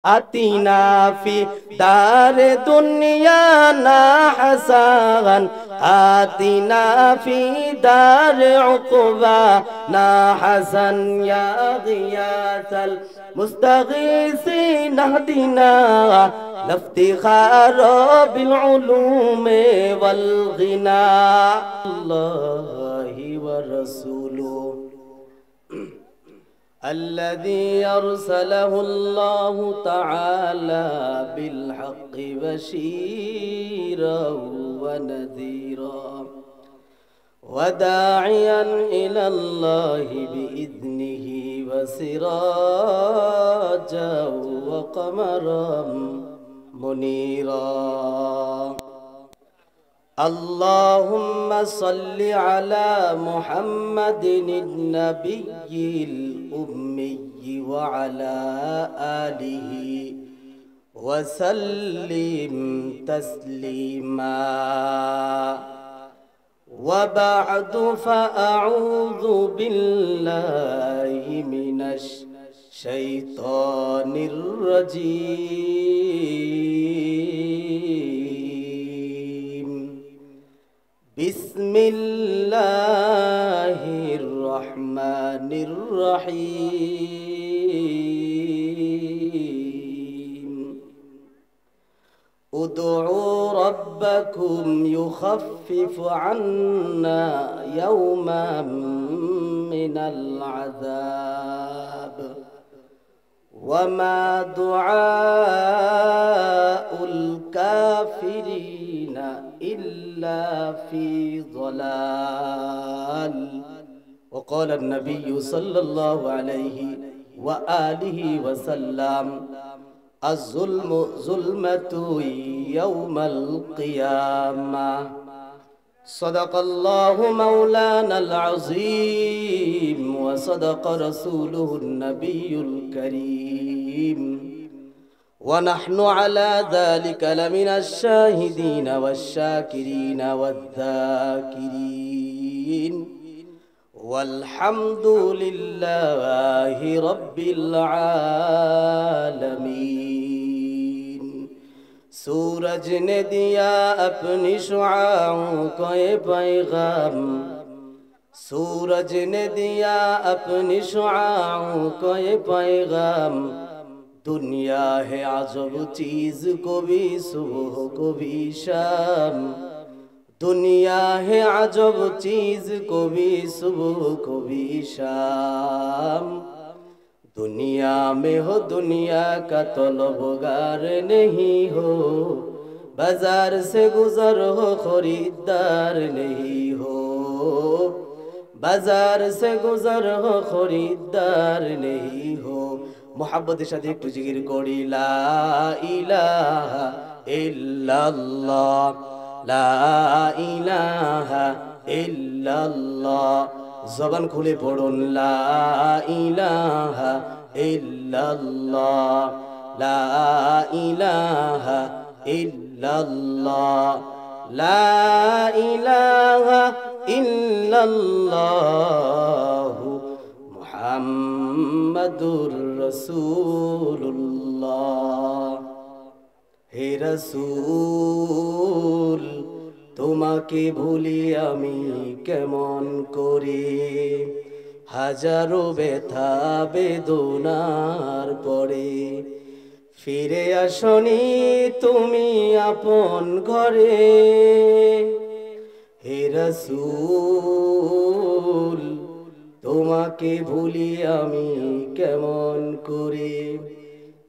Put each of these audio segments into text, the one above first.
آتنا في دار دنيا حسنا آتنا في دار عقبانا حسن يا غياث المستغيثين اهدنا لافتخار بالعلوم والغنى الله ورسوله الذي أرسله الله تعالى بالحق بشيرا ونذيرا وداعيا إلى الله بإذنه وسراجا وقمرا منيرا اللهم صل على محمد النبي الأمي وعلى آله وسلم تسليما وبعد فأعوذ بالله من الشيطان الرجيم بسم الله الرحمن الرحيم ادعوا ربكم يخفف عنا يوما من العذاب وما دعاء الكافرين إلا في ضلال وقال النبي صلى الله عليه وآله وسلم الظلم ظلمة يوم القيامة صدق الله مولانا العظيم وصدق رسوله النبي الكريم ونحن على ذلك لمن الشاهدين والشاكرين والذاكرين والحمد لله رب العالمين सूरज ने दिया अपनी शुआओं को ये पैगाम सूरज ने दिया अपनी शुआओं को ये पैगाम दुनिया है अजब चीज को भी सुबह को भी शाम दुनिया है अजब चीज को भी सुबह को भी शाम दुनिया में हो दुनिया का तलबगार नहीं हो बाजार से गुजर हो खरीदार नहीं हो बाजार से गुजर हो खरीदार नहीं हो मोहब्बत साथे एकटु जिकिर करी ला इलाहा इल्लाल्लाह ला इलाहा इल्लाल्लाह जबान खुले पड़ुन ला इलाहा इल्लाल्लाह ला इलाहा इल्लाल्लाह ला इलाहा इल्लाल्लाह मुहम्मदुर रसूलुल्लाह हे रसूल তোমাকে ভুলি আমি কেমন করে হাজারো ব্যথা বেদনার পরে ফিরে আসনি তুমি আপন ঘরে হে রাসূল তোমাকে ভুলি আমি কেমন করে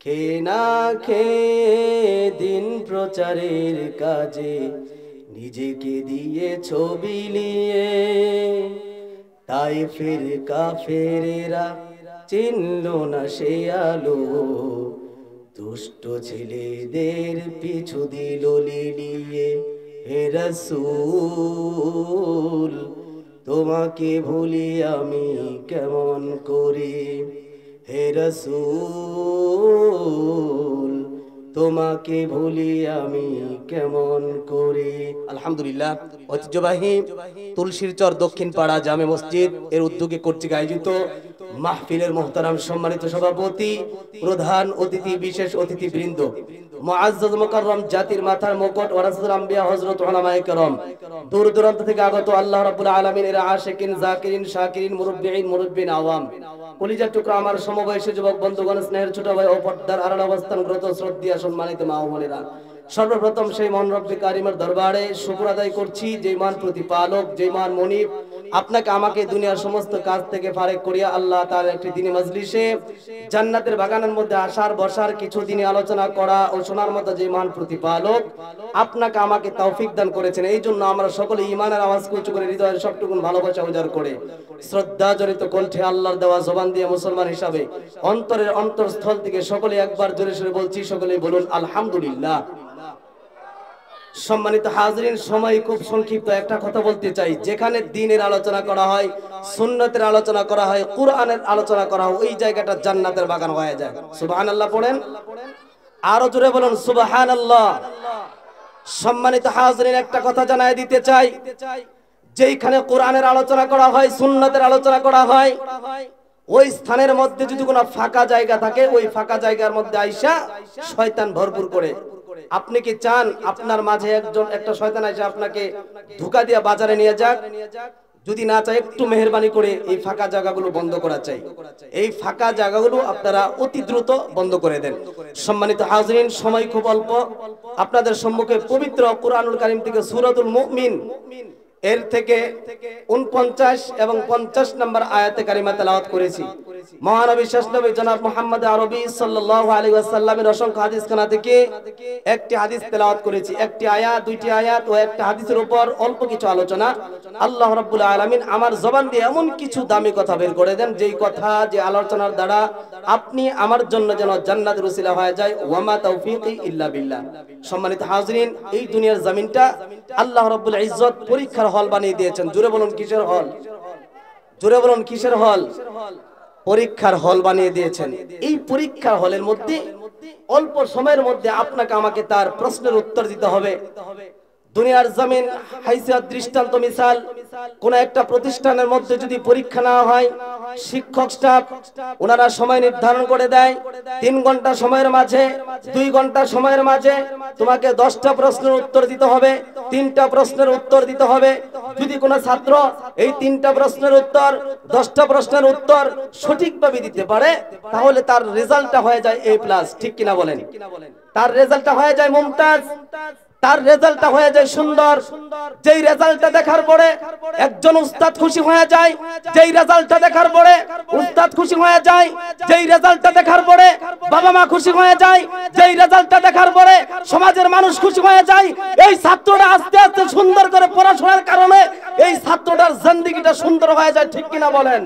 খেয়ে না খেয়ে দিন প্রচারের কাজে নিজেকে দিয়ে ছবি নিয়ে তাইফের কাফেরেরা চিনল না সে আলো দুষ্ট ছেলেদের পিছু দিল লিলিয়ে হে রাসূল তোমাকে ভুলি আমি কেমন করে হে রাসূল তোমাকে ভুলি আমি কেমন করে আলহামদুলিল্লাহ ঐতিহ্যবাহী তুলসীর চর দক্ষিণ পাড়া জামে মসজিদ এর উদ্যোগে কর্তৃক আয়োজিত মাহফিলের মুহতারাম সম্মানিত সভাপতি, প্রধান অতিথি, বিশেষ অতিথিবৃন্দ, মুআজ্জাজ মুকাররম জাতির মাথার মুকুট ওয়ারাসাতুল আম্বিয়া হযরত উলামায়ে কেরাম, দূর দূরান্ত থেকে আগত আল্লাহ রাব্বুল আলামিনের আশিকিন, জাকিরিন, শাকিরিন, মুরব্বিন আওয়াম, কলিজার টুকরা আমার সমবয়সী যুবক বন্ধুগণ, স্নেহের ছোট ভাই ও পর্দার আড়ালে অবস্থানরত শ্রদ্ধেয় সম্মানিত মা ও বোনেরা, সর্বপ্রথম সেই মহান রব্বে কারিমের দরবারে শুকর আদায় করছি, যে মহান প্রতিপালক, যে মহান মনিব আপনাকে আমাকে দুনিয়ার সমস্ত কাজ থেকে ফারেক করিয়া আল্লাহ তাআলা একটি দিনী মজলিসে জান্নাতের বাগানের মধ্যে আসার বসার কিছু দিনে আলোচনা করা ও শোনার মতো যে মহান প্রতিপালক আপনাকে আমাকে তৌফিক দান করেছেন। এই জন্য আমরা সকলে ঈমানের আওয়াজ উঁচু করে হৃদয়ের সবটুকুন ভালোবাসা উজাড় করে শ্রদ্ধা জড়িত কণ্ঠে আল্লাহর দেওয়া জবান দিয়ে মুসলমান হিসাবে অন্তরের অন্তরস্থল থেকে সকলে একবার জোরে সোরে বলছি, সকলেই বলুন আলহামদুলিল্লাহ। সম্মানিত হাজরিন, সময় খুব সংক্ষিপ্ত, একটা কথা বলতে চাই, যেখানে দ্বীনের আলোচনা করা হয়, সুন্নতের আলোচনা করা হয়, কুরআনের আলোচনা করা হয়, ওই জায়গাটা জান্নাতের বাগান হয়ে যায়। সুবহানাল্লাহ পড়েন, আরো জোরে বলুন সুবহানাল্লাহ। সম্মানিত হাজরিন, একটা কথা জানাই দিতে চাই, যেখানে কুরআনের আলোচনা করা হয়, সুন্নতের আলোচনা করা হয়, ওই স্থানের মধ্যে যদি কোনো ফাঁকা জায়গা থাকে, ওই ফাঁকা জায়গার মধ্যে আইসা শয়তান ভরপুর করে। আপনি কি চান আপনার মাঝে একটা শয়তান এসে আপনাকে ধোঁকা দিয়ে বাজারে নিয়ে যাক? যদি না চাই, একটু মেহেরবানি করে এই ফাঁকা জায়গাগুলো বন্ধ করা চাই। এই ফাঁকা জায়গাগুলো আপনারা অতি দ্রুত বন্ধ করে দেন। সম্মানিত হাজরিন, সময় খুব অল্প, আপনাদের সম্মুখে পবিত্র কুরআনুল কারীম থেকে সূরাতুল মুমিন এর থেকে 49 এবং 50 নম্বর আয়াতে কারিমা তেলাওয়াত করেছি। মহানবী শেষ নবী জনাব মুহাম্মদ আরবি সাল্লাল্লাহু আলাইহি ওয়াসাল্লামের অসংখ্য হাদিস খানা থেকে একটি হাদিস তেলাওয়াত করেছি। একটি আয়াত, দুইটি আয়াত ও একটা হাদিসের উপর অল্প কিছু আলোচনা। আল্লাহ রাব্বুল আলামিন আমার জবান দিয়ে এমন কিছু দামি কথা বের করে দেন, যেই কথা, যে আলোচনার দ্বারা আপনি আমার জন্য যেন জান্নাতের উসিলা হয়ে যায়। ওয়ামা তাওফীকি ইল্লা বিল্লাহ। সম্মানিত হাজরিন, এই দুনিয়ার জমিনটা আল্লাহ রাব্বুল ইজ্জত পরীক্ষার হল বানিয়ে দিয়েছেন। জোরে বলুন কিসের হল? জোরে বলুন কিসের হল? পরীক্ষার হল বানিয়ে দিয়েছেন। এই পরীক্ষার হলের মধ্যে অল্প সময়ের মধ্যে আপনাকে আমাকে তার প্রশ্নের উত্তর দিতে হবে। দুনিয়ার জমিন হাইসিয়াত, দৃষ্টান্ত, মিসাল, কোন একটা প্রতিষ্ঠানের মধ্যে যদি পরীক্ষা নেওয়া হয়, শিক্ষক স্টাফ ওনারা সময় নির্ধারণ করে দেয়, 3 ঘন্টা সময়ের মাঝে, 2 ঘন্টা সময়ের মাঝে তোমাকে 10টা প্রশ্নের উত্তর দিতে হবে, 3টা প্রশ্নের উত্তর দিতে হবে। যদি কোনো ছাত্র এই 3টা প্রশ্নের উত্তর, 10টা প্রশ্নের উত্তর সঠিকভাবে দিতে পারে, তাহলে তার রেজাল্টটা হয়ে যায় A+। ঠিক কিনা বলেন? তার রেজাল্টটা হয়ে যায় মুমতাজ, তার রেজাল্টটা হয়ে যায় সুন্দর। যেই রেজাল্টটা দেখার পরে একজন উস্তাদ খুশি হয়ে যায়, যেই রেজাল্টটা দেখার পরে উস্তাদ খুশি হয়ে যায়, যেই রেজাল্টটা দেখার পরে বাবা মা খুশি হয়ে যায়, যেই রেজাল্টটা দেখার পরে সমাজের মানুষ খুশি হয়ে যায়। এই ছাত্রটা আস্তে আস্তে সুন্দর করে পড়াশোনার কারণে এই ছাত্রটার জিন্দেগিটা সুন্দর হয়ে যায়। ঠিক কিনা বলেন?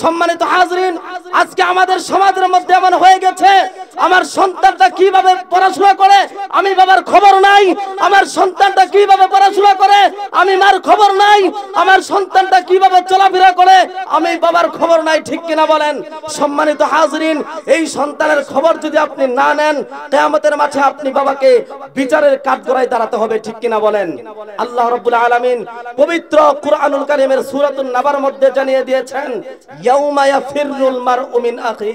সম্মানিত হাজরিন, আজকে আমাদের সমাজের মধ্যে এমন হয়ে গেছে, আমার সন্তানটা কিভাবে পড়াশোনা করে আমি বাবার খবর নাই, আমার সন্তানটা কিভাবে পড়াশোনা করে আমি মার খবর নাই, আমার সন্তানটা কিভাবে চলাফেরা করে আমি বাবার খবর নাই। ঠিক কিনা বলেন? সম্মানিত হাজরিন, এই সন্তানের খবর যদি আপনি না নেন, কিয়ামতের মাঠে আপনি বাবাকে বিচারের কাঠগড়ায় দাঁড়াতে হবে। ঠিক কিনা বলেন? আল্লাহ রাব্বুল আলামিন পবিত্র কুরআনুল কারীমের সূরাতুন নাবার মধ্যে জানিয়ে দিয়েছেন, ইয়াউমা ইয়াফিরুল মারউ মিন আখি।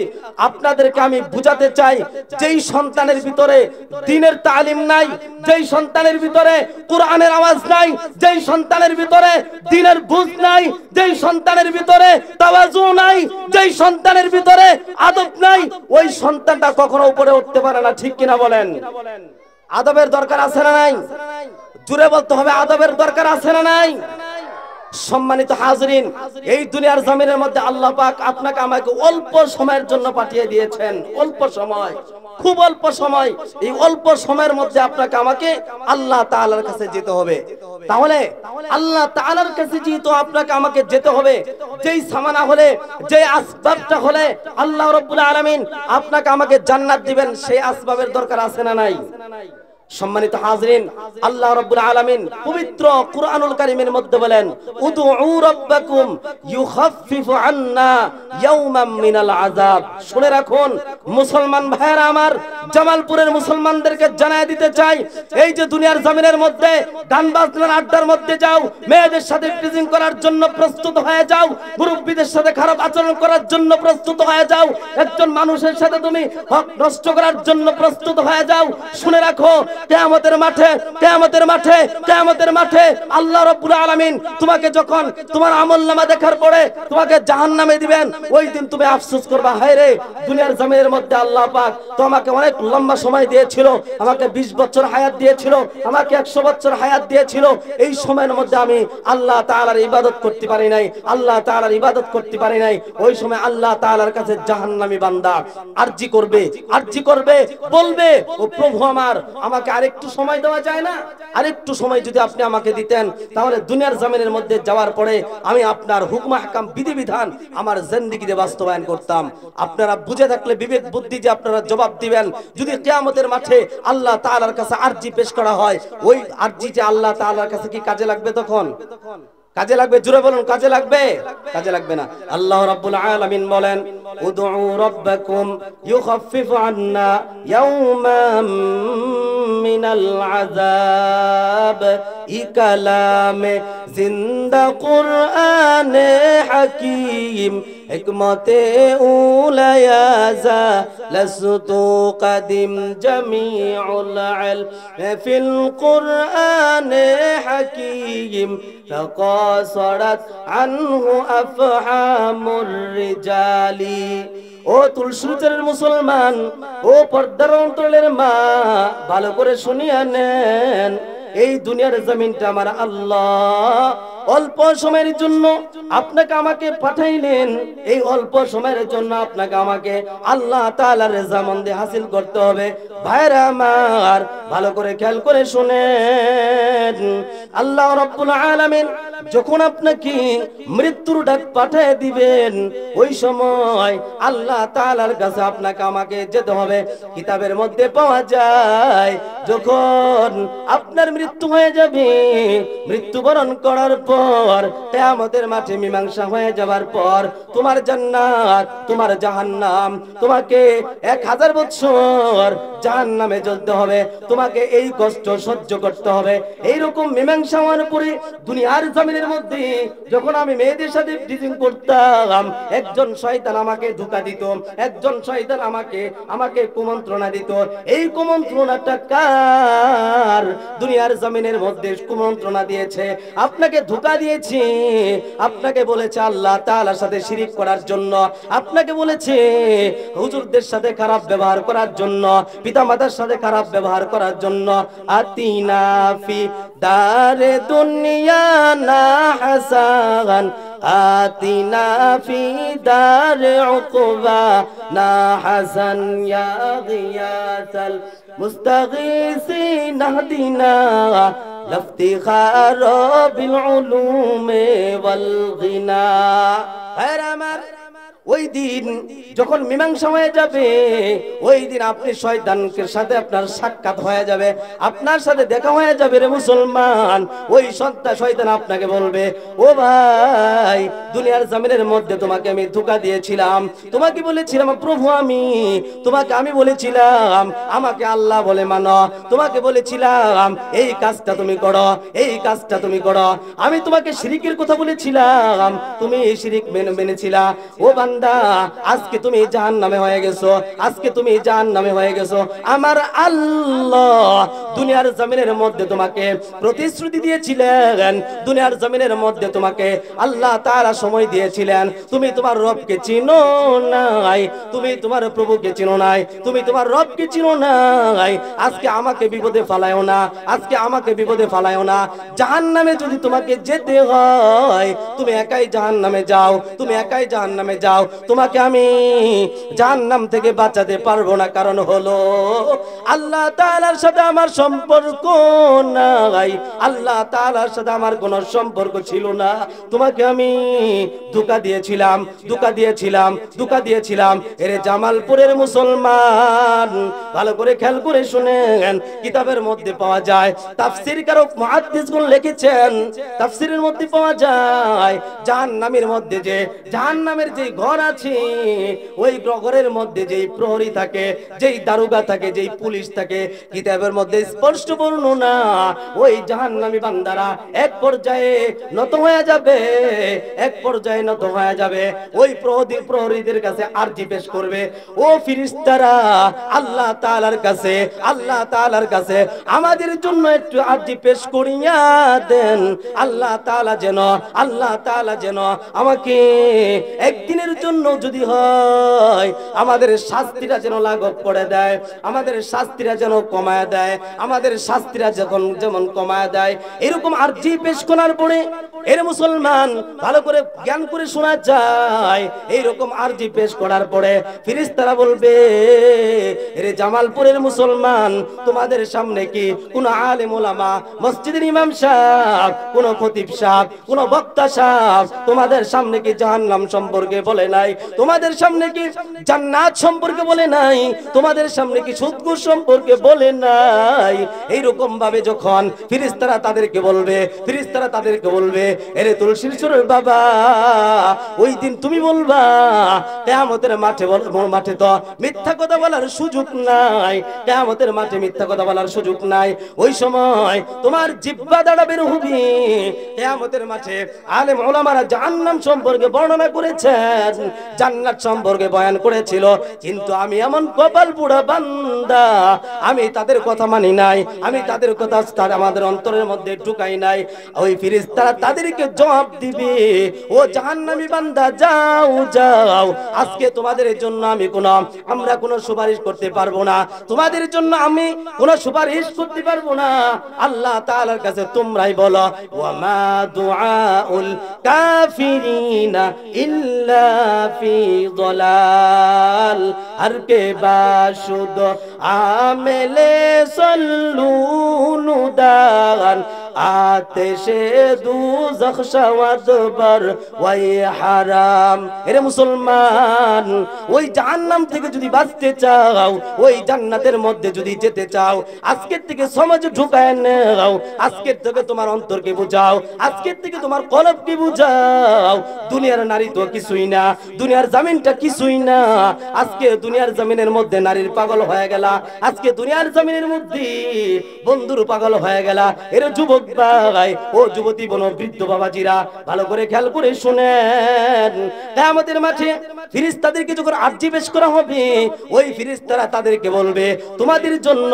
আপনাদেরকে আমি বুঝাতে চাই, যেই সন্তানের ভিতরে দ্বীনের তালিম নাই, যেই সন্তানের ভিতরে কুরআনের আওয়াজ নাই, যেই সন্তানের ভিতরে দ্বীনের বুঝ নাই, যেই সন্তানের ভিতরে তাওয়াজু নাই, যেই সন্তানের ভিতরে আদব নাই, ওই সন্তানটা কখনো উপরে উঠতে পারে না। ঠিক কিনা বলেন? আদবের দরকার আছে না নাই? জোরে বলতে হবে, আদবের দরকার আছে না নাই? সম্মানিত হাজরিন, এই দুনিয়ার জমিনের মধ্যে আল্লাহ পাক আপনাকে আমাকে অল্প সময়ের জন্য পাঠিয়ে দিয়েছেন। অল্প সময়, খুব অল্প সময়। এই অল্প সময়ের মধ্যে আপনাকে আমাকে আল্লাহ তাআলার কাছে যেতে হবে। তাহলে আল্লাহ তাআলার কাছে যেহেতু আপনাকে আমাকে যেতে হবে, যেই সামানা হলে, যে আসবাবটা হলে আল্লাহ রাব্বুল আলামিন আপনাকে আমাকে জান্নাত দিবেন, সেই আসবাবের দরকার আছে না নাই? সম্মানিত হাজরিন, আল্লাহ রাব্বুল আলামিন পবিত্র কুরআনুল কারীমের মধ্যে বলেন, উদউ রাব্বাকুম ইউখাফফিফু আন্না ইয়াওমান মিনাল আযাব। শুনে রাখুন মুসলমান ভাইরা আমার, জামালপুরের মুসলমানদেরকে জানায় দিতে চাই, এই যে দুনিয়ার জমিনের মধ্যে গান বাজনার আড্ডার মধ্যে যাও, মেয়েদের সাথে টিজিং করার জন্য প্রস্তুত হয়ে যাও, মুরব্বীদের সাথে খারাপ আচরণ করার জন্য প্রস্তুত হয়ে যাও, একজন মানুষের সাথে তুমি হক নষ্ট করার জন্য প্রস্তুত হয়ে যাও, শুনে রাখো কিয়ামতের মাঠে, কিয়ামতের মাঠে, কিয়ামতের মাঠে আল্লাহ রাব্বুল আলামিন তোমাকে যখন তোমার আমলনামা দেখার পরে তোমাকে জাহান্নামে দিবেন, ওই দিন তুমি আফসোস করবা, হায় রে দুনিয়ার জমিনের মধ্যে আল্লাহ পাক তো আমাকে অনেক লম্বা সময় দিয়েছিল, আমাকে 20 বছর হায়াত দিয়েছিল, আমাকে 100 বছর হায়াত দিয়েছিল, এই সময়ের মধ্যে আমি আল্লাহ তাআলার ইবাদত করতে পারি নাই, আল্লাহ তাআলার ইবাদত করতে পারি নাই। ওই সময় আল্লাহ তাআলার কাছে জাহান্নামী বান্দা আরজি করবে, আরজি করবে, বলবে ও প্রভু আমার, আমাকে আরেকটু সময় দেওয়া যায় না? আরেকটু সময় যদি আপনি আমাকে দিতেন, তাহলে দুনিয়ার জমিনের মধ্যে যাওয়ার পরে আমি আপনার হুকম আহকাম বিধিবিধান আমার জিন্দেগিতে বাস্তবায়ন করতাম। আপনারা বুঝে থাকলে বিবেক বুদ্ধি যে আপনারা জবাব দিবেন, যদি কিয়ামতের মাঠে আল্লাহ তাআলার কাছে আরজি পেশ করা হয়, ওই আরজি যে আল্লাহ তাআলার কাছে কি কাজে লাগবে? তখন কাজে লাগবে? জোরে বলুন, কাজে লাগবে? কাজে লাগবে না। আল্লাহ রাব্বুল আলামিন বলেন, উদউ রাব্বাকুম ইউখাফফিফ আন্না ইয়াওমান মিনাল আযাব, ই কালামে জিন্দা কুরআনে হাকীম হিকমতে উলায়াজা লাসতু কাদিম জামিউল ইলম ফিল কুরআনে হাকীম ফাকাসরাত আনহু আফহামুর রিজালি। ও তুলসীর মুসলমান, ও পর্দার অন্তরের মা, ভালো করে শুনিয়া নেন, এই দুনিয়ার জমিনটা আমার আল্লাহ অল্প সময়ের জন্য আপনাকে আমাকে পাঠাইলেন, এই অল্প সময়ের জন্য আপনাকে আমাকে আল্লাহ তাআলার রেজামন্দি হাসিল করতে হবে। ভাইরা আমার ভালো করে খেয়াল করে শুনেন, আল্লাহ রাব্বুল আলামিন যখন আপনাকে মৃত্যুর ডাক পাঠিয়ে দিবেন, ওই সময় আল্লাহ তাআলার কাছে আপনাকে আমাকে যেতে হবে। কিতাবের মধ্যে পাওয়া যায়, যখন আপনার মৃত্যু হয়ে যাবে, মৃত্যুবরণ করার পর কিয়ামতের মাঠে মীমাংসা হয়ে যাবার পর তোমার জান্নাত, তোমার জাহান্নাম, তোমাকে 1000 বছর জাহান্নামে জ্বলতে হবে, তোমাকে এই কষ্ট সহ্য করতে হবে। এইরকম মীমাংসা হওয়ার পরে দুনিয়ার জমিনের মধ্যে যখন আমি মেয়েদের সাথে ডিজিং করতাম, একজন শয়তান আমাকে ধোঁকা দিত, একজন শয়তান আমাকে কুমন্ত্রণা দিত। এই কুমন্ত্রণাটা কার? দুনিয়ার জমিনের মধ্যে কুমন্ত্রণা দিয়েছে, আপনাকে ধোঁকা দিয়েছে, আপনাকে বলেছে আল্লাহ তাআলার সাথে শিরিক করার জন্য, আপনাকে বলেছে হুজুরদের সাথে খারাপ ব্যবহার করার জন্য, পিতামাতার সাথে খারাপ ব্যবহার করার জন্য। আতিনা ফি দারে দুনিয়া না হাসান, আতিনা ফি দারে উকবা না হাসান, ইয়া গিয়াসাল মুস্তাগীসিন আহদিনা লাফতিখার বিল উলুমে ওয়াল গিনা। ওই দিন যখন মীমাংসা হয়ে যাবে, ওই দিন আপনি শয়তানের সাথে আপনার সাক্ষাৎ হয়ে যাবে, আপনার সাথে দেখা হয়ে যাবে রে মুসলমান। ওই শয়তান আপনাকে বলবে, ও ভাই, দুনিয়ার জমিনের মধ্যে তোমাকে আমি ধোঁকা দিয়েছিলাম, তোমাকে বলেছিলাম প্রভু আমি বলেছিলাম আমাকে আল্লাহ বলে মানো, তোমাকে বলেছিলাম এই কাজটা তুমি করো, এই কাজটা তুমি করো, আমি তোমাকে শিরিকের কথা বলেছিলাম, তুমি এই শিরিক মেনেছিলা। ও বান্দা, আজকে তুমি জাহান্নামে হয়ে গেছো, আজকে তুমি জাহান্নামে হয়ে গেছো। আমার আল্লাহ দুনিয়ার জমিনের মধ্যে তোমাকে প্রতিশ্রুতি দিয়েছিলেন, দুনিয়ার জমিনের মধ্যে তোমাকে আল্লাহ তাআলা সময় দিয়েছিলেন, তুমি তোমার রবকে চিনো নাই, তুমি তোমার প্রভুকে চিনো নাই, তুমি তোমার রবকে চিনো নাই। আজকে আমাকে বিপদে ফালায়ও না, আজকে আমাকে বিপদে ফালায়ও না। জাহান্নামে যদি তোমাকে যেতে হয়, তুমি একাই জাহান্নামে যাও, তুমি একাই জাহান্নামে যাও, তোমাকে আমি জাহান্নাম থেকে বাঁচাতে পারবো না। কারণ হলো আল্লাহ তাআলার সাথে আমার সম্পর্ক নাই, আল্লাহ তাআলার সাথে আমার কোনো সম্পর্ক ছিল না। তোমাকে আমি ধোঁকা দিয়েছিলাম, ধোঁকা দিয়েছিলাম, ধোঁকা দিয়েছিলাম। এরে জামালপুরের মুসলমান, ভালো করে খেয়াল করে শুনেন, কিতাবের মধ্যে পাওয়া যায়, তাফসীর কারক মুহাদ্দিসগণ লিখেছেন, তাফসীরের মধ্যে পাওয়া যায় জাহান্নামের মধ্যে যে জাহান্নামের যে ঘর ঘর আছে ওই ঘরের মধ্যে যেই প্রহরী থাকে, যেই দারোগা থাকে, যেই পুলিশ থাকে, কিতাবের মধ্যে স্পষ্ট বর্ণনা ওই জাহান্নামী বান্দারা এক পর্যায়ে নত হয়ে যাবে, এক পর্যায়ে নত হয়ে যাবে। ওই প্রহরীদের কাছে আরজি পেশ করবে, ও ফেরেশতারা আল্লাহ তাআলার কাছে, আল্লাহ তাআলার কাছে আমাদের জন্য একটু আরজি পেশ করিয়া দেন। আল্লাহ তাআলা যেন আমাকে একদিনের জন্য যদি হয় আমাদের শাস্তিটা যেন লাঘব করে দেয়, আমাদের শাস্তিটা যেন কমায় দেয়, আমাদের শাস্তিটা যেমন কমায় দেয়। এরকম আরজি পেশ করার পরে এর মুসলমান ভালো করে জ্ঞান করে শোনা যায়, এইরকম আরজি পেশ করার পরে ফেরেশতারা বলবে, এরে জামালপুরের মুসলমান, তোমাদের সামনে কি কোন আলেম ওলামা, মসজিদের ইমাম সাহেব, কোন খতিব সাহেব, কোন বক্তা সাহেব তোমাদের সামনে কি জাহান্নাম সম্পর্কে বলে নাই? তোমাদের সামনে কি জান্নাত সম্পর্কে বলে নাই? তোমাদের সামনে কি সুদঘুষ সম্পর্কে বলে নাই? এইরকম ভাবে যখন ফেরেশতারা তাদেরকে বলবে, এরে তুলসীর চোরের বাবা, ওই দিন তুমি বলবা কিয়ামতের মাঠে তো মিথ্যা কথা বলার সুযোগ নাই, কিয়ামতের মাঠে মিথ্যা কথা বলার সুযোগ নাই। ওই সময় তোমার জিহ্বা দ্বারা বের হবে। কিয়ামতের মাঠে আলেম ওলামারা জাহান্নাম সম্পর্কে বর্ণনা করেছেন, জান্নাত সম্পর্কে বয়ান করেছিল, কিন্তু আমি এমন কপাল পোড়া বান্দা, আমি তাদের কথা মানি নাই, আমি তাদের কথা আমাদের অন্তরের মধ্যে ঢুকাই নাই। ওই ফেরেশতারা তাদেরকে জবাব দিবে, ও জাহান্নামী বান্দা, যাও, আজকে তোমাদের জন্য আমরা কোনো সুপারিশ করতে পারবো না, তোমাদের জন্য আমি কোনো সুপারিশ করতে পারবো না। আল্লাহ তাআলার কাছে তোমরাই বলো, ওয়া মা দুআউল কাফিরিনা ইল্লা ফি যালাল। আর কে বাসুদ আমেলে সল্লুন দান আতেশে দুজখ শাওয়াদবার ওয়াই হারাম। এরে মুসলমান, ওই জাহান্নাম থেকে যদি বাঁচতে চাও, ওই জান্নাতের মধ্যে যদি যেতে চাও, আজকের থেকে সমাজে ঢুকায় নাও, আজকের থেকে তোমার অন্তরকে বুঝাও, আজকের থেকে তোমার কলবকে বুঝাও। দুনিয়ার নারী তো কিছুই না, দুনিয়ার জমিনটা কিছুই না। আজকে দুনিয়ার জমিনের মধ্যে নারীর পাগল হয়ে গেলা, আজকে দুনিয়ার জমিনের মধ্যে বন্ধুর পাগল হয়ে গেলা। এর যুবক ভাই, ও যুবতী বোন, বৃদ্ধ বাবাজিরা, ভালো করে খেয়াল করে শুনেন। কিয়ামতের মাঠে ফেরেশতাদেরকে যখন আরজি পেশ করা হবে, ওই ফেরেশতারা তাদেরকে বলবে, তোমাদের জন্য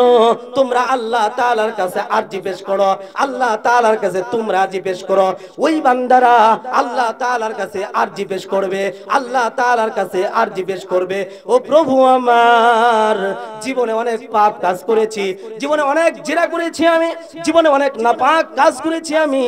তোমরা আল্লাহ তাআলার কাছে আরজি পেশ করো, আল্লাহ তাআলার কাছে তোমরা আরজি পেশ করো। ওই বান্দারা আল্লাহ তাআলার কাছে আরজি পেশ করবে, আল্লাহ তাআলার কাছে আরজি পেশ করবে, ও প্রভু আমার, জীবনে অনেক পাপ কাজ করেছি, জীবনে অনেক জিনা করেছি, আমি জীবনে অনেক নাপাক কাজ করেছি, আমি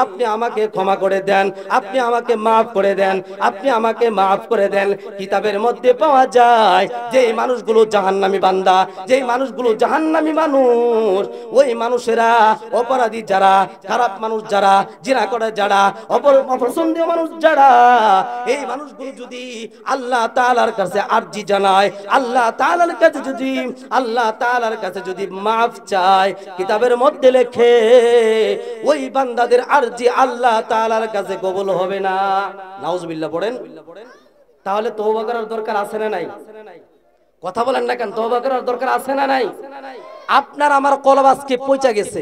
আপনি আমাকে ক্ষমা করে দেন, আপনি আমাকে মাফ করে দেন, আপনি আমাকে মাফ করে দেন। কিতাবের মধ্যে পাওয়া যায় যে মানুষগুলো জাহান্নামী বান্দা, যে মানুষগুলো জাহান্নামী মানুষ, ওই মানুষেরা অপরাধী যারা, খারাপ মানুষ যারা, জিনা করে যারা, অপছন্দীয় মানুষ যারা, এই মানুষগুলো যদি আল্লাহ তাআলার কাছে আরজি জানায়, আল্লাহ তাআলার কাছে যদি মাফ চায়, কিতাবের মধ্যে লেখে ওই বান্দাদের আরজি আল্লাহ তাআলার কাছে কবুল হবে না। নাউজুবিল্লাহ পড়েন। তাহলে তওবা করার দরকার আছে না নাই? কথা বলেন না কেন? তওবা করার দরকার আছে না নাই? আপনার আমার কলব আজকে পচে গেছে,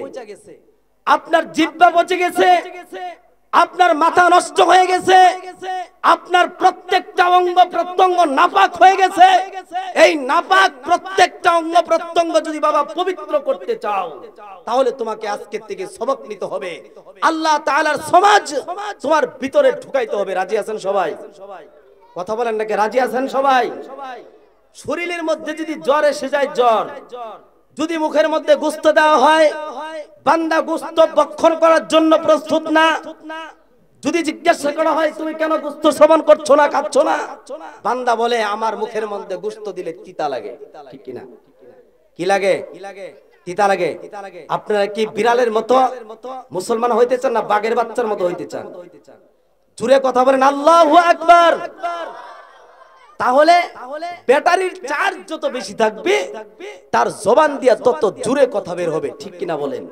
আপনার জিহ্বা পচে গেছে, আপনার মাথা নষ্ট হয়ে গেছে, আপনার প্রত্যেকটা অঙ্গ প্রত্যঙ্গ নাপাক হয়ে গেছে। এই নাপাক প্রত্যেকটা অঙ্গ প্রত্যঙ্গ যদি বাবা পবিত্র করতে চাও, তাহলে তোমাকে আজকের থেকে সবক নিতে হবে, আল্লাহ তাআলার সমাজ তোমার ভিতরে ঢুকাইতে হবে। রাজি আছেন সবাই? কথা বলেন নাকি? রাজি আছেন সবাই? শরীরের মধ্যে যদি জ্বর এসে যায়, জ্বর যদি মুখের মধ্যে গোশত দেওয়া হয়, বান্দা গোশত ভক্ষণ করার জন্য প্রস্তুত না। যদি জিজ্ঞাসা করা হয় তুমি কেন গোশত সেবন করছো না, খাচ্ছ না, বান্দা বলে আমার মুখের মধ্যে গোশত দিলে তিতা লাগে। ঠিক কি না? কি লাগে? তিতা লাগে। আপনারা কি বিড়ালের মতো মুসলমান হইতে চান না বাঘের বাচ্চার মতো হইতে চান? জোরে কথা বলেন আল্লাহু আকবার। তাহলে ব্যাটারির চার্জ যত বেশি থাকবে, তার জবান দিয়া তত জোরে কথা বের হবে। ঠিক কিনা বলেন?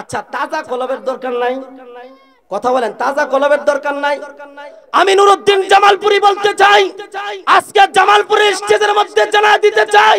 আচ্ছা, তাজা কলবের দরকার নাই? কথা বলেন, তাজা কলবের দরকার নাই। আমি নুরুদ্দিন জামালপুরি বলতে চাই, আজকে জামালপুরের স্টেজের মধ্যে জানাই দিতে চাই,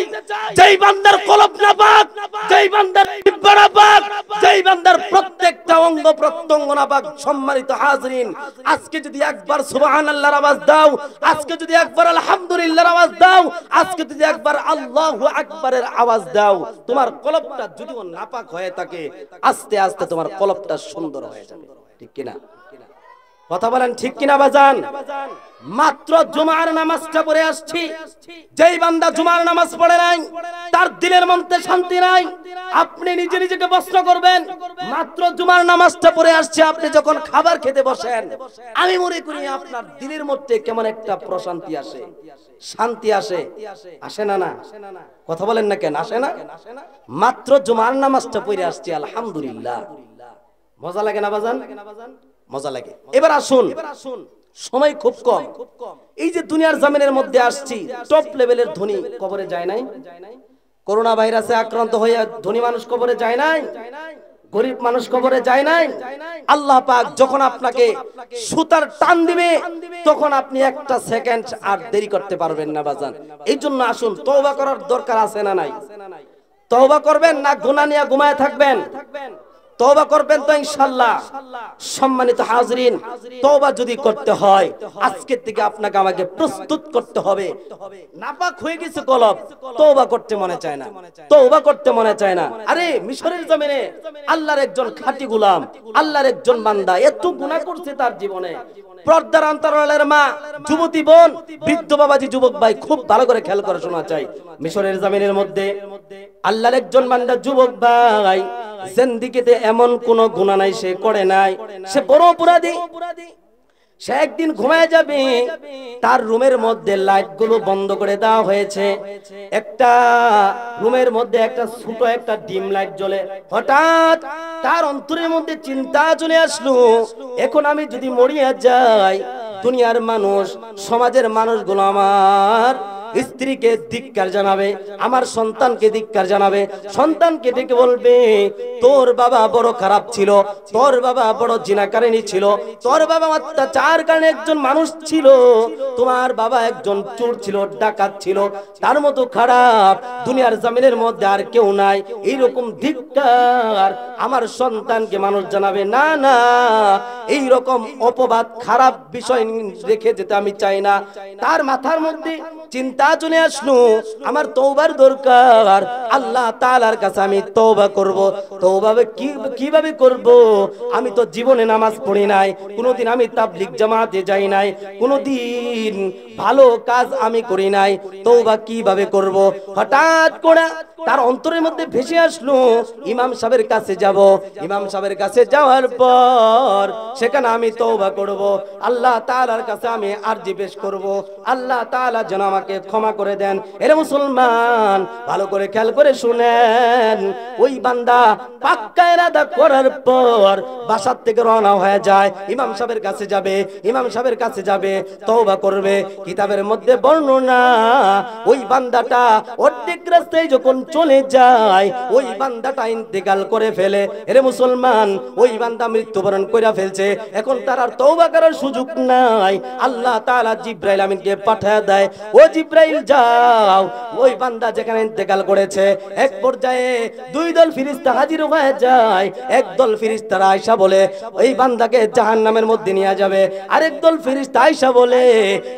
যেই বান্দার কলব না পাক, যেই বান্দার জিহ্বা না পাক, যেই বান্দার প্রত্যেকটা অঙ্গ প্রত্যঙ্গ না পাক, সম্মানিত হাজরিন, আজকে যদি একবার সুবহানাল্লাহর আওয়াজ দাও, আজকে যদি একবার আলহামদুলিল্লাহর আওয়াজ দাও, আজকে যদি একবার আল্লাহু আকবারের আওয়াজ দাও, তোমার কলবটা যদিও নাপাক হয়ে থাকে, আস্তে আস্তে তোমার কলবটা সুন্দর হয়ে যাবে। ঠিক কিনা? কথা বলেন ঠিক কিনা বাজান? মাত্র জুমার নামাজটা পড়ে আসছি, যেই বান্দা জুমার নামাজ পড়ে নাই তার দিলের মধ্যে শান্তি নাই। আপনি নিজে নিজেকে প্রশ্ন করবেন, মাত্র জুমার নামাজটা পড়ে আসছে, আপনি যখন খাবার খেতে বসেন, আমি মনে করি আপনার দিলের মধ্যে কেমন একটা প্রশান্তি আসে, শান্তি আসে, আসে না? না কথা বলেন না কেন? আসে না? মাত্র জুমার নামাজটা পড়ে আসছি, আলহামদুলিল্লাহ। মজা লাগে না বাজান? মজা লাগে। এবার আসুন, সময় খুব কম, এই যে দুনিয়ার জমিনের মধ্যে আসছি, টপ লেভেলের ধনী কবরে যায় নাই? করোনা ভাইরাসে আক্রান্ত হয়ে ধনী মানুষ কবরে যায় নাই? গরিব মানুষ কবরে যায় নাই? আল্লাহ পাক যখন আপনাকে সুতার টান দিবে, তখন আপনি একটা সেকেন্ড আর দেরি করতে পারবেন না বাজান। এই জন্য আসুন, তওবা করার দরকার আছে না নাই? তওবা করবেন না গুনাহ নিয়ে ঘুমায় থাকবেন? তওবা করবেন তো ইনশাআল্লাহ। সম্মানিত হাজরিন, তওবা যদি করতে হয়, আজকের থেকে আপনাকে আমাকে প্রস্তুত করতে হবে। নাপাক হয়ে গেছে কলব, তওবা করতে মনে চায় না, তওবা করতে মনে চায় না। আরে মিশরের জমিনে আল্লাহর একজন খাঁটি গোলাম, আল্লাহর একজন বান্দা এত গুনাহ করছে তার জীবনে। পর্দার অন্তরালের মা, যুবতী বোন, বৃদ্ধ বাবাজি, যুবক ভাই, খুব ভালো করে খেয়াল করে শোনা চাই। মিশরের জমিনের মধ্যে আল্লাহর একজন বান্দা, যুবক ভাই, জিন্দেগিতে এমন কোন গুনাহ নাই সে করে নাই, সে বড় অপরাধী। সে একদিন ঘুমায় যাবে, তার রুমের মধ্যে লাইট গুলো বন্ধ করে দেওয়া হয়েছে, একটা রুমের মধ্যে একটা ছোট একটা ডিম লাইট জ্বলে। হঠাৎ তার অন্তরের মধ্যে চিন্তা চলে আসলো, এখন আমি যদি মরিয়া যাই, দুনিয়ার মানুষ, সমাজের মানুষগুলো আমার স্ত্রীকে ধিক্কার জানাবে, আমার সন্তানকে ধিক্কার জানাবে, সন্তানকে ডেকে বলবে তোর বাবা বড় খারাপ ছিল, তোর বাবা বড় জিনাকারিনী ছিল, তোর বাবা অত্যাচারকারী একজন মানুষ ছিল, তোমার বাবা একজন চোর ছিল, ডাকাত ছিল, তার মতো খারাপ দুনিয়ার জমিনের মধ্যে আর কেউ নাই। এইরকম ধিক্কার আমার সন্তানকে মানুষ জানাবে না, না, এইরকম অপবাদ খারাপ বিষয় রেখে যেতে আমি চাই না। তার মাথার মধ্যে চিন্তা চলে আসলো, আমার তওবার দরকার, আল্লাহ তাআলার কাছে আমি তওবা করব। তওবা কিভাবে করব? আমি তো জীবনে নামাজ পড়ি নাই, কোনোদিন আমি তাবলীগ জামাতে যাই নাই, কোনোদিন ভালো কাজ আমি করি নাই, তওবা কিভাবে করব? হঠাৎ করে তার অন্তরের মধ্যে ভেসে আসলো, ইমাম সাহেবের কাছে যাব, ইমাম সাহেবের কাছে যাওয়ার পর সেখানে আমি তওবা করব, আল্লাহ তাআলার কাছে আমি আরজি পেশ করব, আল্লাহ তাআলা যেন আমাকে ক্ষমা করে দেন। এরে মুসলমান, ভালো করে খেয়াল করে শুনেন, ওই বান্দা পাক্কা ইরাদা করার পর বাসার থেকে রওনা হয়ে যায়, ইমাম সাহেবের কাছে যাবে, ইমাম সাহেবের কাছে যাবে, তওবা করবে। কিতাবের মধ্যে বর্ণনা, ওই বান্দাটা অর্ধেক রাস্তায় যখন চলে যায়, ওই বান্দাটা ইন্তেকাল করে ফেলে। এরে মুসলমান, ওই বান্দা মৃত্যুবরণ করে ফেলছে, এখন তার আর তওবা করার সুযোগ নাই। আল্লাহ তাআলা জিবরাইল আমিনকে পাঠিয়ে দেয়, ও জিবরাইল যাও, ওই বান্দা যেখানে ইন্তেকাল করেছে, এক পর্যায়ে দুই দল ফেরেশতা হাজির হয়ে যায়। এক দল ফেরেশতারা আয়েশা বলে এই বান্দাকে জাহান্নামের মধ্যে নিয়ে যাবে, আরেক দল ফেরেশতা আয়েশা বলে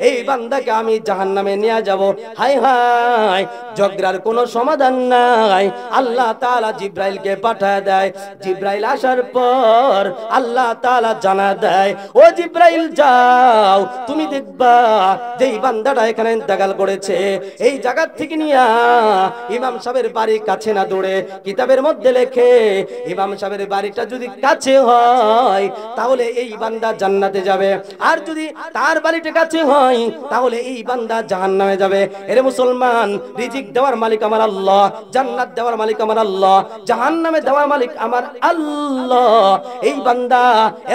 এই বান্দাকে আমি জাহান্নামে নিয়ে যাব। হায় হায়, ঝগড়ার কোনো সমাধান নাই। আল্লাহ তাআলা জিবরাইলকে পাঠিয়ে দেয়। জিবরাইল আসার পর আল্লাহ তাআলা জানা দেয়, ও জিবরাইল যাও, তুমি দেখবা যেই বান্দাটা এখানে ইন্তেকাল করেছে, এই জায়গা থেকে নিয়ে ইমাম সাহেবের বাড়ির কাছে না দৌড়ে, কিতাবের মধ্যে লেখে ইমাম সাহেবের বাড়িটা যদি কাছে হয় তাহলে এই বান্দা জান্নাতে যাবে, আর যদি তার বাড়িটা কাছে হয় তাহলে এই বান্দা জাহান্নামে যাবে। এর মুসলমান, রিজিক দেওয়ার মালিক আমার আল্লাহ, জান্নাত দেওয়ার মালিক আমার আল্লাহ, জাহান্নামে দেওয়ার মালিক আমার আল্লাহ। এই বান্দা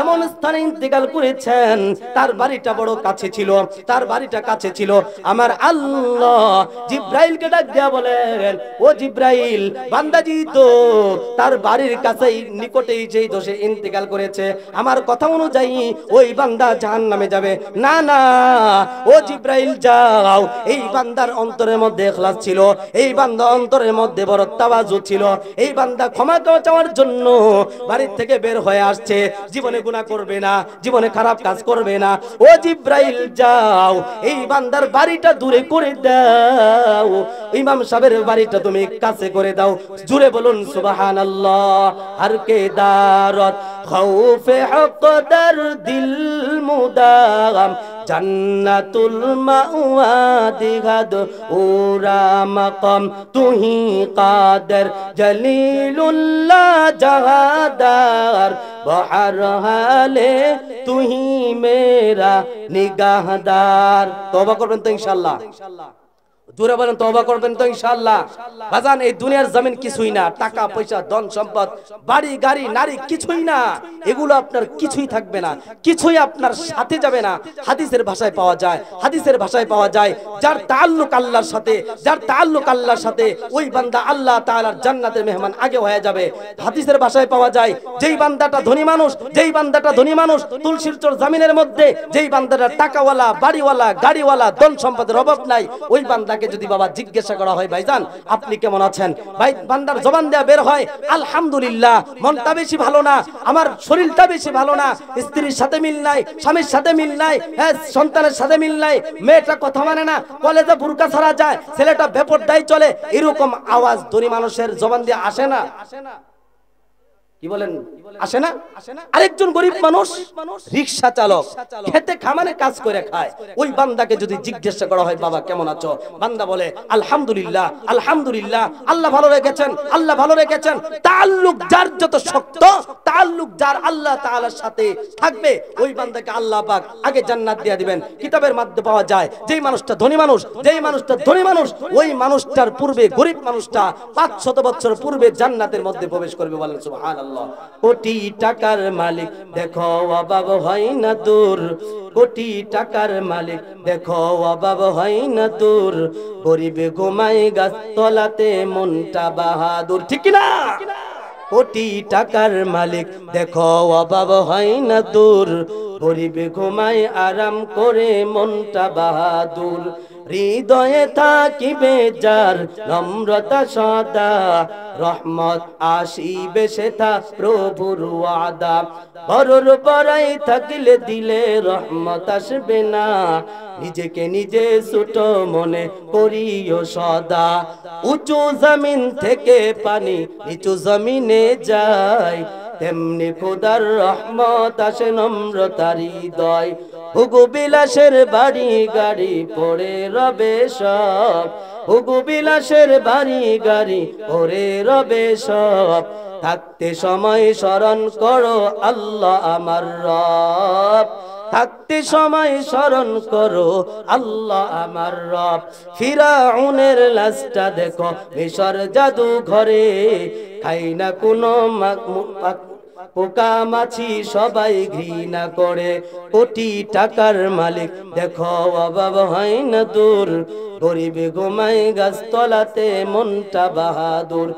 এমন স্থানে ইন্তেকাল করেছেন, তার বাড়িটা বড় কাছে ছিল, তার বাড়িটা কাছে ছিল। আমার আল্লাহ জিব্রাইলকে ডাক দিয়া বলেন, ও জিব্রাইল, বান্দাজি তো তার বাড়ির কাছেই নিকটেই যেই দোষে ইন্তেকাল করেছে, আমার কথা অনুযায়ী ওই বান্দা জাহান্নামে যাবে। না না, ও জিব্রাইল যাও, এই বান্দার অন্তরের মধ্যে ইখলাস ছিল, এই বান্দা অন্তরের মধ্যে বড় তাওয়াজু ছিল, এই বান্দা ক্ষমা চাওয়ার জন্য বাড়ির থেকে বের হয়ে আসছে, জীবনে গুনাহ করবে না, জীবনে খারাপ কাজ করবে না। ও জিব্রাইল যাও, এই বান্দার বাড়িটা দূরে করে দাও, ইমাম সাহেবের বাড়িটা তুমি কাছে করে দাও। জুড়ে বলুন সুবহানাল্লাহ। আর কে দারত খৌফে হকদার দিল মুদাম, জান্নাতুল মাওয়া দিগাদ ওরা মাকাম, তুহি কাদের জলিলুল্লাহ জাহাদার, বহর হালে তুহি মেরা নিগাহদার। তওবা করবেন তো ইনশাআল্লাহ? জোরে বলেন তওবা করবেন তো ইনশাআল্লাহ? বাজান, এই দুনিয়ার জমিন কিছুই না, টাকা পয়সা ধন সম্পদ বাড়ি গাড়ি নারী কিছুই না, এগুলো আপনার কিছুই থাকবে না, কিছুই আপনার সাথে যাবে না। হাদিসের ভাষায় পাওয়া যায়, হাদিসের ভাষায় পাওয়া যায়, যার তাআল্লুক আল্লাহর সাথে, যার তাআল্লুক আল্লাহর সাথে, ওই বান্দা আল্লাহ তাআলার জান্নাতের মেহমান আগে হয়ে যাবে। হাদিসের ভাষায় পাওয়া যায়, যেই বান্দাটা ধনী মানুষ, যেই বান্দাটা ধনী মানুষ, তুলসীর চর জমিনের মধ্যে যেই বান্দাটা টাকাওয়ালা, বাড়িওয়ালা, গাড়িওয়ালা, ধন সম্পদের অভাব নাই, ওই বান্দাকে যদি বাবা জিজ্ঞাসা করা হয়, ভাইজান আপনি কেমন আছেন, ভাই বান্দার জবান দেয়া বের হয় আলহামদুলিল্লাহ, মনটা বেশি ভালো না, আমার শরীরটা বেশি ভালো না, স্ত্রীর সাথে মিল নাই, স্বামীর সাথে মিল নাই, সন্তানের সাথে মিল নাই, মেয়েটা কথা মানে না, কলেজে বুরকা ছাড়া যায়, ছেলেটা বেপরদায় চলে, এরকম আওয়াজ ধনী মানুষের জবান দিয়ে আসে না? কি বলেন, আসে না? আরেকজন গরিব মানুষ, রিকশা চালক, খেতে খামারে কাজ করে খায়, ওই বান্দাকে যদি জিজ্ঞাসা করা হয়, বাবা কেমন আছো, বান্দা বলে আলহামদুলিল্লাহ, আলহামদুলিল্লাহ, আল্লাহ ভালো রেখেছেন, আল্লাহ ভালো রেখেছেন। তাআল্লুক যার যত শক্ত, তাআল্লুক যার আল্লাহ তাআলার সাথে থাকবে, ওই বান্দাকে আল্লাহ পাক আগে জান্নাত দিয়ে দিবেন। কিতাবের মধ্যে পাওয়া যায়, যেই মানুষটা ধনী মানুষ, যেই মানুষটা ধনী মানুষ, ওই মানুষটার পূর্বে গরিব মানুষটা 500 বছর পূর্বে জান্নাতের মধ্যে প্রবেশ করবে। বলেন সুবহানাল্লাহ। কোটি টাকার মালিক দেখো অভাব হয় না দূর, কোটি টাকার মালিক দেখো অভাব হয় না দূর, গরিবে ঘুমায় গাছ তলাতে মনটা বাহাদুর। ঠিক না? কোটি টাকার মালিক দেখো অভাব হয় না দূর, গরিবে ঘুমায় আরাম করে মনটা বাহাদুর, হৃদয়ে থাকিবে যার নম্রতা সদা, রহমত আসিবে সেথা প্রভুর ওয়াদা, বড়র বড়াই থাকলে দিলে রহমত আসবে না, নিজেকে নিজে ছোট মনে করিও সদা, উঁচু জমিন থেকে পানি নিচু জমিনে যায়, তেমনি খোদার রহমত আসে নম্রতার হৃদয়, হুগু বিলাসের বাড়ি গাড়ি পড়ে রবে সব, হুগু বিলাসের বাড়ি গাড়ি পড়ে রবে সব, থাকতে সময় স্মরণ করো আল্লাহ আমার রব, থাকতে সময় স্মরণ করো আল্লাহ আমার রব। ফিরাউনের লাশটা দেখো মিশর জাদু ঘরে, খাই না কোনো পোকা মাছি সবাই ঘৃণা করে, কোটি টাকার মালিক দেখো অভাব হয় না দূর, গরিবে ঘুমায় গাছ তলাতে মনটা বাহাদুর।